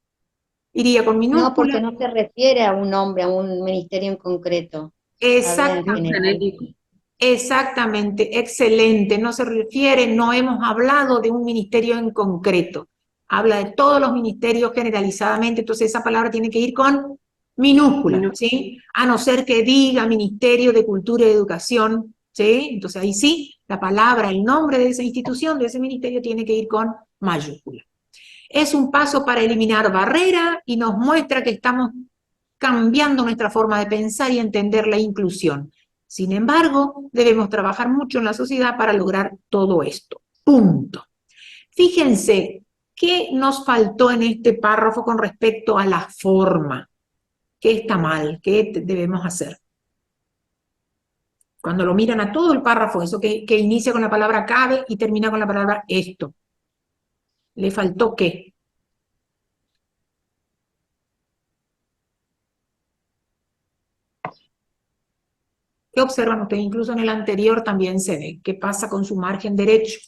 iría con No, porque minúscula? no se refiere a un nombre, a un ministerio en concreto. Habla en Exactamente. general. Exactamente, excelente. No se refiere, no hemos hablado de un ministerio en concreto. Habla de todos los ministerios generalizadamente, entonces esa palabra tiene que ir con minúscula, ¿sí? A no ser que diga Ministerio de Cultura y Educación, ¿sí? Entonces ahí sí, la palabra, el nombre de esa institución, de ese ministerio, tiene que ir con mayúscula. Es un paso para eliminar barreras y nos muestra que estamos cambiando nuestra forma de pensar y entender la inclusión. Sin embargo, debemos trabajar mucho en la sociedad para lograr todo esto. Punto. Fíjense, ¿qué nos faltó en este párrafo con respecto a la forma? ¿Qué está mal? ¿Qué debemos hacer? Cuando lo miran a todo el párrafo, eso que inicia con la palabra cabe y termina con la palabra esto. ¿Le faltó qué? ¿Qué observan ustedes? Incluso en el anterior también se ve. ¿Qué pasa con su margen derecho?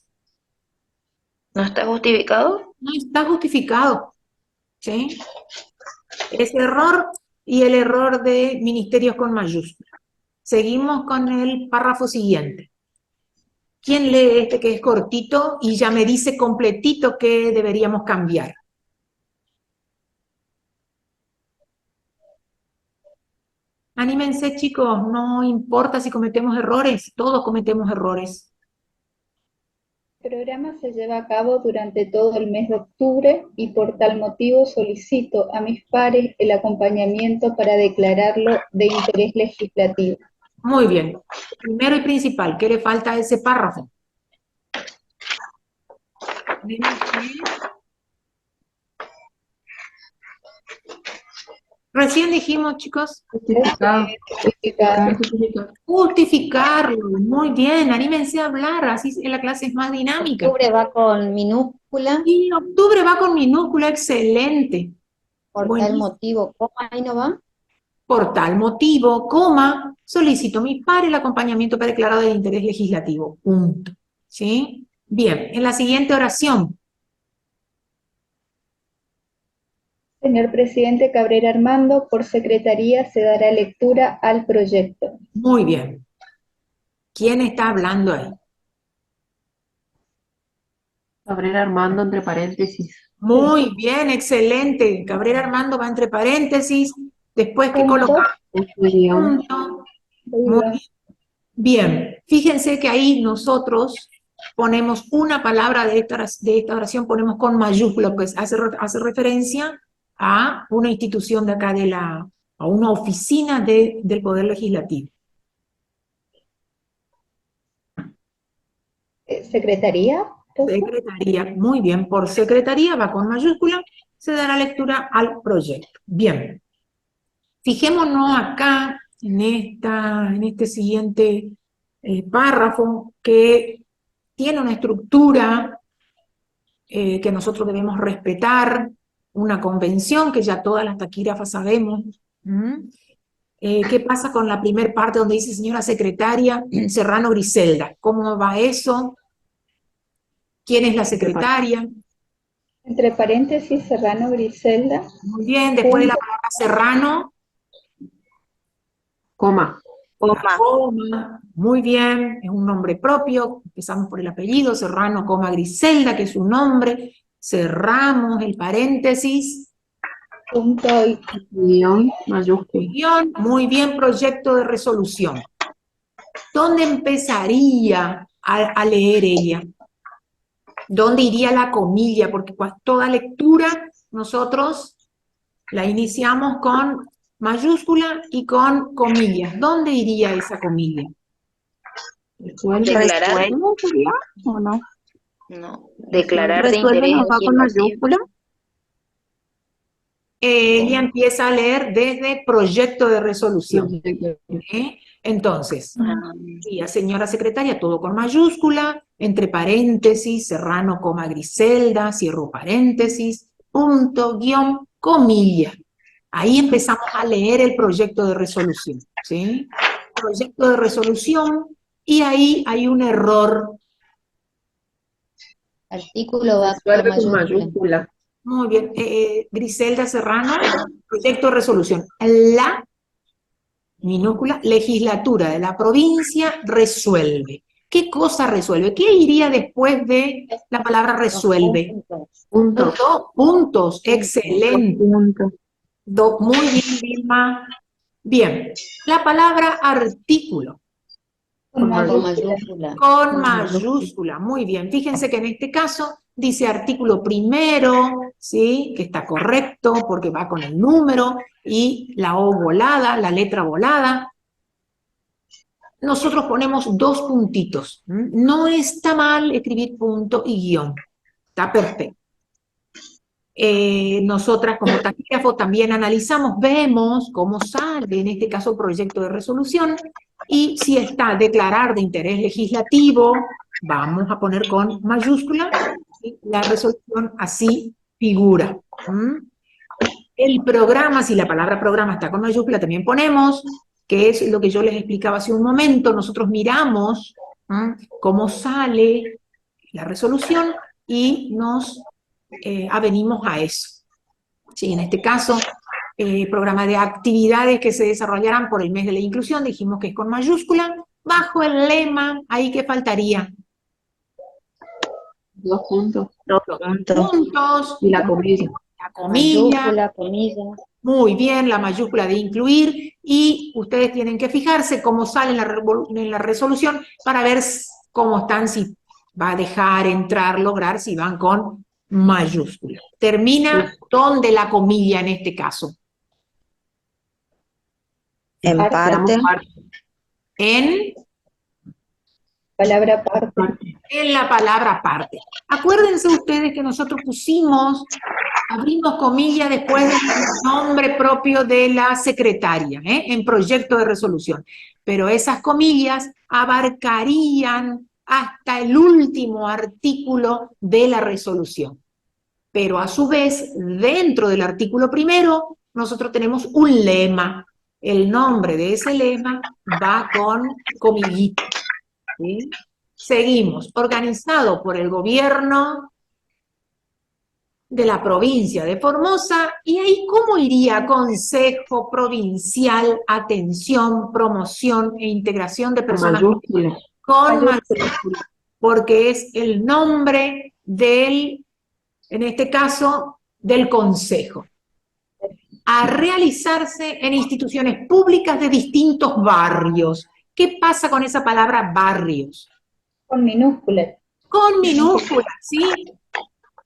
¿No está justificado? No está justificado, ¿sí? Ese error y el error de ministerios con mayúsculas. Seguimos con el párrafo siguiente. ¿Quién lee este que es cortito y ya me dice completito qué deberíamos cambiar? Anímense, chicos, no importa si cometemos errores, todos cometemos errores. El programa se lleva a cabo durante todo el mes de octubre y por tal motivo solicito a mis pares el acompañamiento para declararlo de interés legislativo. Muy bien. Primero y principal, ¿qué le falta a ese párrafo? Recién dijimos, chicos, Justificado. Justificado. justificarlo. Muy bien, anímense a hablar, así la clase es más dinámica. Octubre va con minúscula, Y octubre va con minúscula, excelente. por tal Buenísimo. motivo. ¿Cómo ahí no va? Por tal motivo, coma, solicito a mis pares el acompañamiento para declarar de interés legislativo. Punto. ¿Sí? Bien, en la siguiente oración. Señor presidente Cabrera Armando, por secretaría se dará lectura al proyecto. Muy bien. ¿Quién está hablando ahí? Cabrera Armando entre paréntesis. Muy bien, excelente. Cabrera Armando va entre paréntesis. Después que Punto. colocamos Guión. punto. Muy bien. Fíjense que ahí nosotros ponemos una palabra de esta oración, ponemos con mayúscula, pues hace referencia a una institución de acá a una oficina del Poder Legislativo. ¿Secretaría? Secretaría, muy bien, por secretaría va con mayúscula, se dará lectura al proyecto. Bien, fijémonos acá en este siguiente párrafo que tiene una estructura que nosotros debemos respetar, una convención que ya todas las taquígrafas sabemos. ¿Qué pasa con la primer parte donde dice señora secretaria Serrano Griselda? ¿Cómo va eso? ¿Quién es la secretaria? Entre paréntesis, Serrano Griselda. Muy bien, después de la palabra Serrano, Coma. la coma. Muy bien, es un nombre propio. Empezamos por el apellido, Serrano, coma Griselda, que es un nombre. Cerramos el paréntesis. Punto y Guión mayúscula. Guión. Muy bien, proyecto de resolución. ¿Dónde empezaría a leer ella? ¿Dónde iría la comilla? Porque toda lectura nosotros la iniciamos con mayúscula y con comillas. ¿Dónde iría esa comilla? Declarar. ¿Resuelve sería o no? No, declarar de ¿Resuelve interés nos va con legislativo. mayúscula? Ella empieza a leer desde proyecto de resolución. Entonces, la señora secretaria, todo con mayúscula, entre paréntesis, Serrano, coma Griselda, cierro paréntesis, punto, guión, comilla. Ahí empezamos a leer el proyecto de resolución, ¿sí? Proyecto de resolución, y ahí hay un error. Artículo va con Resuelve con mayúscula. mayúscula. Muy bien, Griselda Serrano, proyecto de resolución. La minúscula legislatura de la provincia resuelve. ¿Qué cosa resuelve? ¿Qué iría después de la palabra resuelve? Punto. Dos puntos, excelente. Punto. Muy bien, Vilma. Bien, la palabra artículo. con Con mayúscula. mayúscula. Con mayúscula, muy bien. Fíjense que en este caso dice artículo primero, ¿sí? Que está correcto porque va con el número, y la O volada, la letra volada. Nosotros ponemos dos puntitos. No está mal escribir punto y guión. Está perfecto. Nosotras como taquígrafo también analizamos, vemos cómo sale, en este caso, proyecto de resolución, y si está declarar de interés legislativo, vamos a poner con mayúscula, y la resolución así figura. El programa, si la palabra programa está con mayúscula, también ponemos, que es lo que yo les explicaba hace un momento. Nosotros miramos cómo sale la resolución y nos avenimos a eso. Sí, en este caso, programa de actividades que se desarrollarán por el mes de la inclusión, dijimos que es con mayúscula, bajo el lema, ahí que faltaría. 2 puntos. 2 puntos. Puntos, Y la comilla. la comilla, Mayúscula, comilla. muy bien, la mayúscula de incluir, y ustedes tienen que fijarse cómo sale en la resolución para ver cómo están, si va a dejar entrar, lograr, si van con mayúscula. Termina donde la comilla en este caso. En parte. En Palabra parte. en la palabra parte. Acuérdense ustedes que nosotros abrimos comillas después del nombre propio de la secretaria, en proyecto de resolución. Pero esas comillas abarcarían hasta el último artículo de la resolución. Pero a su vez, dentro del artículo primero, nosotros tenemos un lema. El nombre de ese lema va con comillitas, ¿sí? Seguimos. Organizado por el gobierno de la provincia de Formosa, y ahí ¿cómo iría? Consejo Provincial, Atención, Promoción e Integración de Personas Mayúscula. con mayúscula, porque es el nombre del, en este caso, del consejo, a realizarse en instituciones públicas de distintos barrios. ¿Qué pasa con esa palabra barrios? Con minúsculas. Con minúsculas, ¿sí?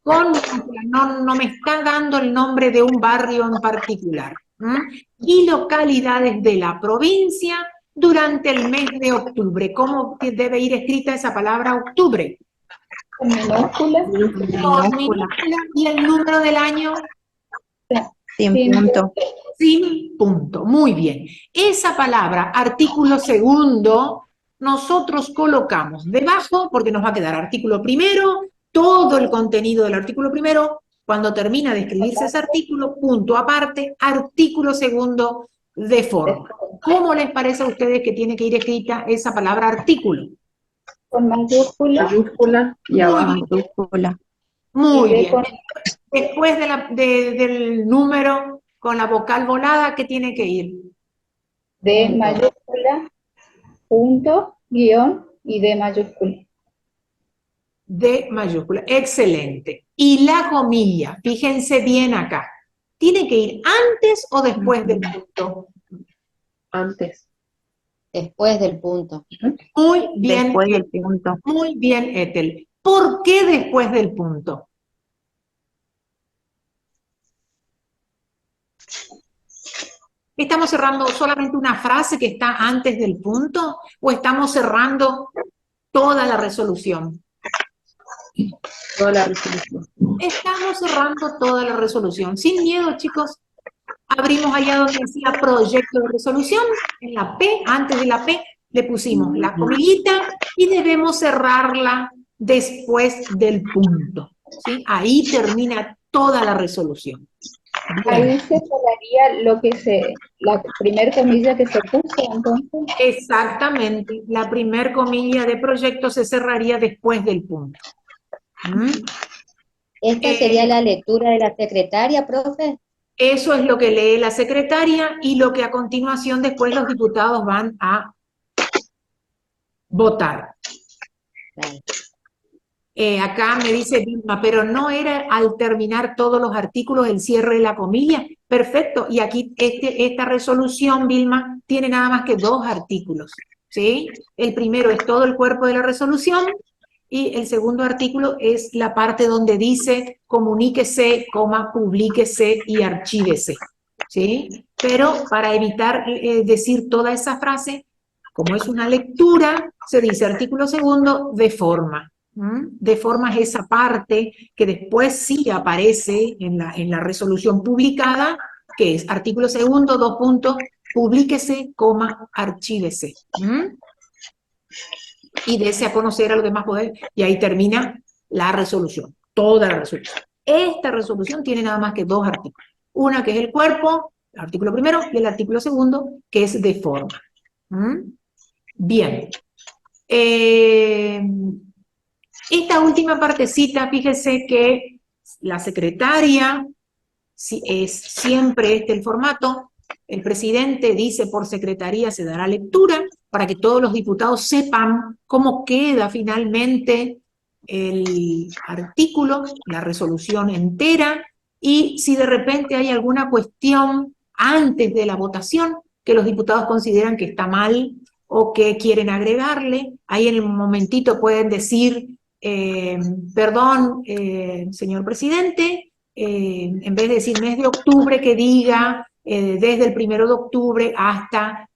Con minúsculas, no me está dando el nombre de un barrio en particular. Y localidades de la provincia durante el mes de octubre. ¿Cómo debe ir escrita esa palabra octubre? Con minúsculas. Con minúscula. ¿Y el número del año? Sin punto. Sin punto. Muy bien. Esa palabra, artículo segundo, nosotros colocamos debajo, porque nos va a quedar artículo primero, todo el contenido del artículo primero. Cuando termina de escribirse ese artículo, punto aparte, artículo segundo de forma. ¿Cómo les parece a ustedes que tiene que ir escrita esa palabra artículo? Con mayúsculas. Mayúscula y abajo. Mayúscula. Muy Y de bien. con- Después del número con la vocal volada, ¿qué tiene que ir? de mayúscula, punto, guión y de mayúscula. De mayúscula. Excelente. Y la comilla, fíjense bien acá. ¿Tiene que ir antes o después del punto? Antes. Después del punto. Muy bien, Después del punto. muy bien, Ethel. ¿Por qué después del punto? ¿Estamos cerrando solamente una frase que está antes del punto o estamos cerrando toda la resolución? Toda la resolución. Estamos cerrando toda la resolución. Sin miedo, chicos. Abrimos allá donde decía proyecto de resolución, en la P, antes de la P, le pusimos la comillita y debemos cerrarla después del punto, ¿sí? Ahí termina toda la resolución. Bien. Ahí se cerraría la primer comilla que se puso, entonces. Exactamente, la primer comilla de proyecto se cerraría después del punto. ¿Esta sería la lectura de la secretaria, profe? Eso es lo que lee la secretaria y lo que a continuación después los diputados van a votar. Claro. Acá me dice Vilma, pero no era al terminar todos los artículos el cierre de la comilla. Perfecto, y aquí esta resolución, Vilma, tiene nada más que 2 artículos, ¿sí? El primero es todo el cuerpo de la resolución y el segundo artículo es la parte donde dice comuníquese, publíquese y archívese, ¿sí? Pero para evitar decir toda esa frase, como es una lectura, se dice artículo segundo de forma. De forma es esa parte que después sí aparece en la resolución publicada, que es artículo segundo, 2 puntos, publíquese, archívese. Y dese a conocer a los demás poderes, y ahí termina la resolución, toda la resolución. Esta resolución tiene nada más que 2 artículos. Una que es el cuerpo, el artículo primero, y el artículo segundo, que es de forma. Bien. Esta última partecita, fíjese que la secretaria, si es siempre el formato, el presidente dice por secretaría se dará lectura para que todos los diputados sepan cómo queda finalmente el artículo, la resolución entera, y si de repente hay alguna cuestión antes de la votación que los diputados consideran que está mal o que quieren agregarle, ahí en el momentito pueden decir, perdón, señor presidente, en vez de decir mes de octubre, que diga desde el 1 de octubre hasta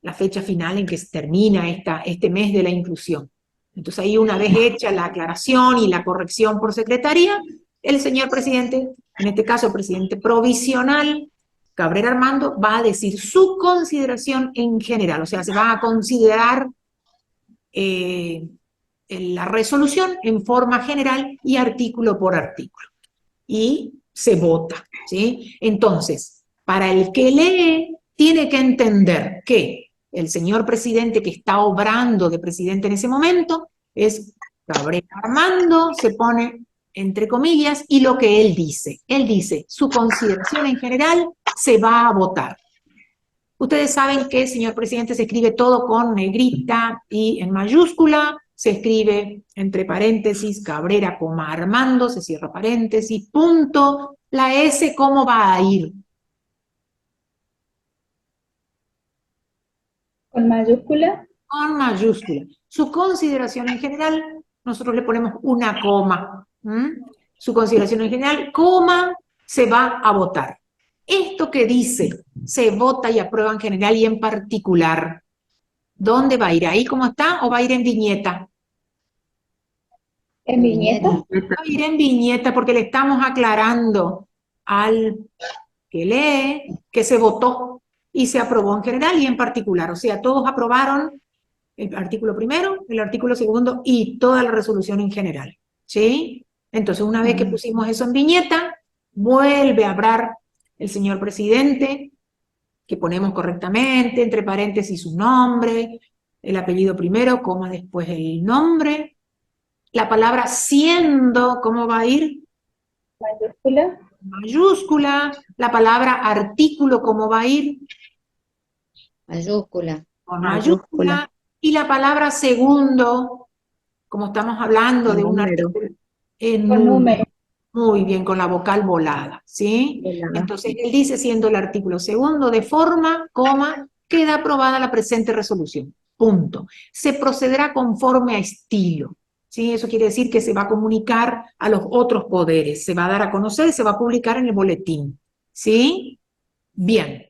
la fecha final en que se termina este mes de la inclusión. Entonces ahí, una vez hecha la aclaración y la corrección por secretaría, el señor presidente, en este caso el presidente provisional, Cabrera Armando, va a decir su consideración en general, o sea, se va a considerar la resolución en forma general y artículo por artículo. Y se vota, ¿sí? Entonces, para el que lee, tiene que entender que el señor presidente que está obrando de presidente en ese momento es Cabrera Armando, se pone entre comillas, y lo que él dice. Él dice, su consideración en general se va a votar. Ustedes saben que, señor presidente, se escribe todo con negrita y en mayúscula, se escribe entre paréntesis, Cabrera, coma, Armando, se cierra paréntesis, punto, la S, ¿cómo va a ir? ¿Con mayúscula? Con mayúscula. Su consideración en general, nosotros le ponemos una coma. Su consideración en general, coma, se va a votar. Esto que dice, se vota y aprueba en general y en particular, ¿dónde va a ir? ¿Ahí como está o va a ir en viñeta? ¿En viñeta? Va a ir en viñeta porque le estamos aclarando al que lee que se votó y se aprobó en general y en particular. O sea, todos aprobaron el artículo primero, el artículo segundo y toda la resolución en general. ¿Sí? Entonces, una vez que pusimos eso en viñeta, vuelve a hablar el señor presidente, que ponemos correctamente, entre paréntesis su nombre, el apellido primero, coma después el nombre, la palabra siendo, ¿cómo va a ir? Mayúscula. Mayúscula, la palabra artículo, ¿cómo va a ir? Mayúscula. Con mayúscula. Y la palabra segundo, como estamos hablando de un artículo, en Con número. Muy bien, con la vocal volada, ¿sí? Entonces, él dice, siendo el artículo segundo de forma, coma, queda aprobada la presente resolución. Punto. Se procederá conforme a estilo, ¿sí? Eso quiere decir que se va a comunicar a los otros poderes, se va a dar a conocer, se va a publicar en el boletín, ¿sí? Bien.